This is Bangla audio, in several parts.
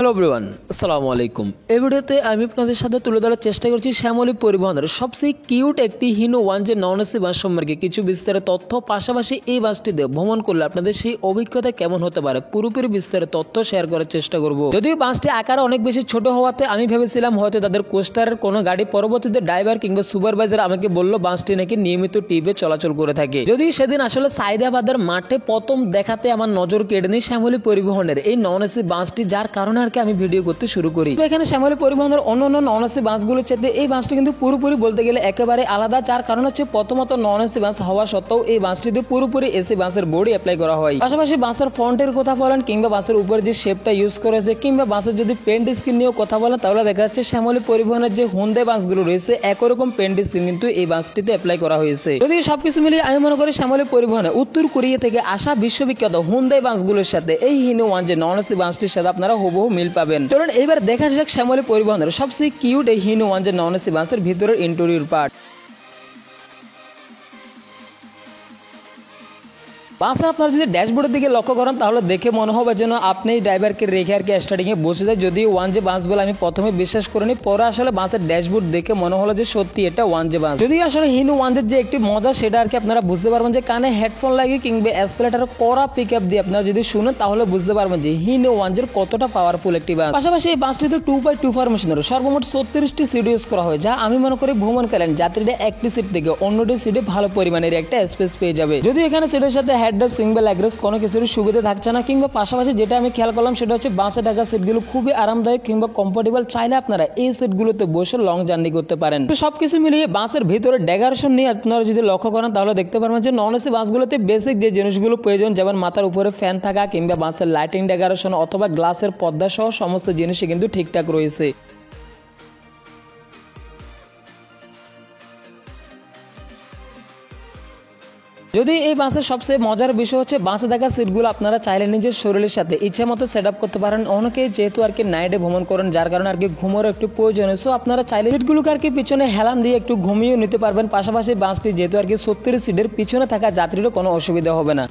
হ্যালো এভরিওয়ান, আসসালামু আলাইকুম। এই ভিডিওতে আমি আপনাদের সাথে তুলে ধরার চেষ্টা করছি শ্যামলী পরিবহনের সবচেয়ে কিউট একটি হিনো ওয়ান যে নন এসি বাস সম্পর্কে কিছু বিস্তারিত তথ্য, পাশাপাশি এই বাসটিতে ভ্রমণ করলে আপনাদের সেই অভিজ্ঞতা কেমন হতে পারে পুরোপুরি বিস্তারিত তথ্য শেয়ার করার চেষ্টা করব। যদিও বাসটি আকারে অনেক বেশি ছোট হওয়াতে আমি ভেবেছিলাম হয়তো তাদের কোস্টারের কোনো গাড়ি, পরবর্তীতে ড্রাইভার কিংবা সুপারভাইজার আমাকে বলল বাসটি নাকি নিয়মিত টিপে চলাচল করে থাকে। যদিও সেদিন আসলে সাইদাবাদের মাঠে প্রথম দেখাতে আমার নজর কেড়ে নেই শ্যামলী পরিবহনের এই নন এসি বাসটি, যার কারণে আমি ভিডিও করতে শুরু করি। এখানে শ্যামলী পরিবহনের অন্যান্য নন এসি বাসগুলোর চাইতে এই বাসটি কিন্তু পুরোপুরি বলতে গেলে একেবারে আলাদা, যার কারণ হচ্ছে প্রথমত নন এসি বাস হওয়া সত্ত্বেও এই বাসটিতে পুরোপুরি এসি বাসের বডি অ্যাপ্লাই করা হয়। পাশাপাশি বাসের ফ্রন্টের কথা বলেন কিংবা বাসের উপরে যে শেপটা ইউজ করেছে কিংবা বাসের যদি পেন্ট স্ক্রিন নিয়েও কথা বলেন তাহলে দেখা যাচ্ছে শ্যামলী পরিবহনের যে হুন্ডাই বাসগুলো রয়েছে একই রকম পেন্ট স্ক্রিন কিন্তু এই বাসটিতে অ্যাপ্লাই করা হয়েছে। যদি সবকিছু মিলিয়ে আমি মনে করি শ্যামলী পরিবহনে উত্তর কোরিয়া থেকে আসা বিশ্ববিখ্যাত হুন্ডাই বাসগুলোর সাথে এই হিনো ওয়ান যে নন এসি বাসটির সাথে আপনারা হুবহু মিল পাবেন। চলুন এবার দেখা যাক শ্যামলী পরিবহনের সবচেয়ে কিউট এই হিনো ওয়ান যে নন এসি বাসের ভিতরের ইন্টেরিয়র পার্ট। বাসে আপনারা যদি ড্যাশবোর্ডের দিকে লক্ষ্য করেন তাহলে দেখে মনে হবে যেন আপনি ড্রাইভারকে রেখে স্টার্টিং এ বসে যায়। যদি ওয়ান যে বাস বলে আমি প্রথমে বিশ্বাস করিনি, পরে আসলে বাসের ড্যাশবোর্ড দেখে মনে হলো যে সত্যি এটা ওয়ান যে বাস। যদি আসলে হিনো ওয়ান যে একটি মজা সেটা আপনারা বুঝতে পারবেন যে কানে হেডফোন লাগিয়ে কিংবা এসকেলেটর কড়া পিক আপ দিয়ে আপনারা যদি শুনেন তাহলে বুঝতে পারবেন যে হিনো ওয়ান যে কতটা পাওয়ারফুল একটি বাস। পাশাপাশি এই বাসটিতে 2x2 ফরমেশনের সর্বমোট 36টি সিট ইউজ করা হয়, যা আমি মনে করি ভ্রমণকালীন যাত্রীরা একটি সিট থেকে অন্যটি সিটে ভালো পরিমাণের একটা স্পেস পেয়ে যাবে। যদি এখানে সিটের সাথে হেডরেস্ট কিংবা লেগরেস্ট কোনো কিছুর সুবিধা থাকছে না, কিংবা পাশাপাশি যেটা আমি খেয়াল করলাম সেটা হচ্ছে বাসে থাকা সিটগুলো খুবই আরামদায়ক কিংবা কমফোর্টেবল, চাইলে আপনারা এই সিটগুলোতে বসে লং জার্নি করতে পারেন। তো সবকিছু মিলিয়ে বাসের ভিতরে ডেকোরেশন নিয়ে আপনারা যদি লক্ষ্য করেন তাহলে দেখতে পারবেন যে নন এসি বাসগুলোতে বেসিক যে জিনিসগুলো প্রয়োজন, যেমন মাথার উপরে ফ্যান থাকা কিংবা বাসের লাইটিং ডেকোরেশন অথবা গ্লাসের পর্দা সহ সমস্ত জিনিসই কিন্তু ঠিকঠাক রয়েছে। যদি এই বাসের সবচেয়ে মজার বিষয় হচ্ছে বাসে থাকা সিটগুলো আপনারা চাইলে নিজের শরীরের সাথে ইচ্ছা মতো সেট আপ করতে পারেন। অনেকে যেহেতু নাইটে ভ্রমণ করেন যার কারণে ঘুমোর একটু প্রয়োজন, সো আপনারা চাইলে সিটগুলোকে পিছনে হেলান দিয়ে একটু ঘুমিয়ে নিতে পারবেন। পাশাপাশি বাসটি যেহেতু 70 সিটের পিছনে থাকা যাত্রীরও কোনো অসুবিধা হবে না।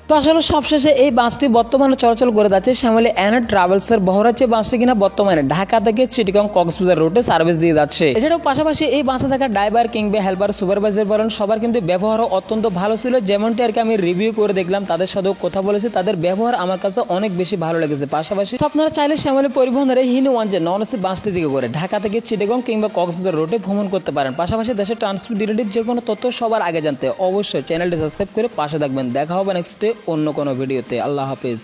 তো আসলে সবশেষে এই বাসটি বর্তমানে চলাচল করে যাচ্ছে শ্যামলী এন ট্রাভেলস এর বহরাচ্ছে বাসটি কিনা বর্তমানে ঢাকা থেকে চিটাগং কক্সবাজার রুটে সার্ভিস দিয়ে যাচ্ছে। এছাড়াও পাশাপাশি এই বাসে থাকা ড্রাইভার কিংবা হেল্পার সুপারভাইজার বলেন সবার কিন্তু ব্যবহার অত্যন্ত ভালো ছিল, যেমনটি আমি রিভিউ করে দেখলাম, তাদের সাথেও কথা বলেছি, তাদের ব্যবহার আমার কাছে অনেক বেশি ভালো লেগেছে। পাশাপাশি আপনারা চাইলে শ্যামলী পরিবহনের এই হিনো ওয়ান যে নন এসি বাসটি দিকে করে ঢাকা থেকে চিটাগং কিংবা কক্সবাজার রুটে ভ্রমণ করতে পারেন। পাশাপাশি দেশের ট্রান্সপোর্ট রিলেটেড যে কোনো তথ্য সবার আগে জানতে অবশ্যই চ্যানেলটি সাবস্ক্রাইব করে পাশে থাকবেন। দেখা হবে নেক্সট ডে অন্য কোনো ভিডিওতে। আল্লাহ হাফেজ।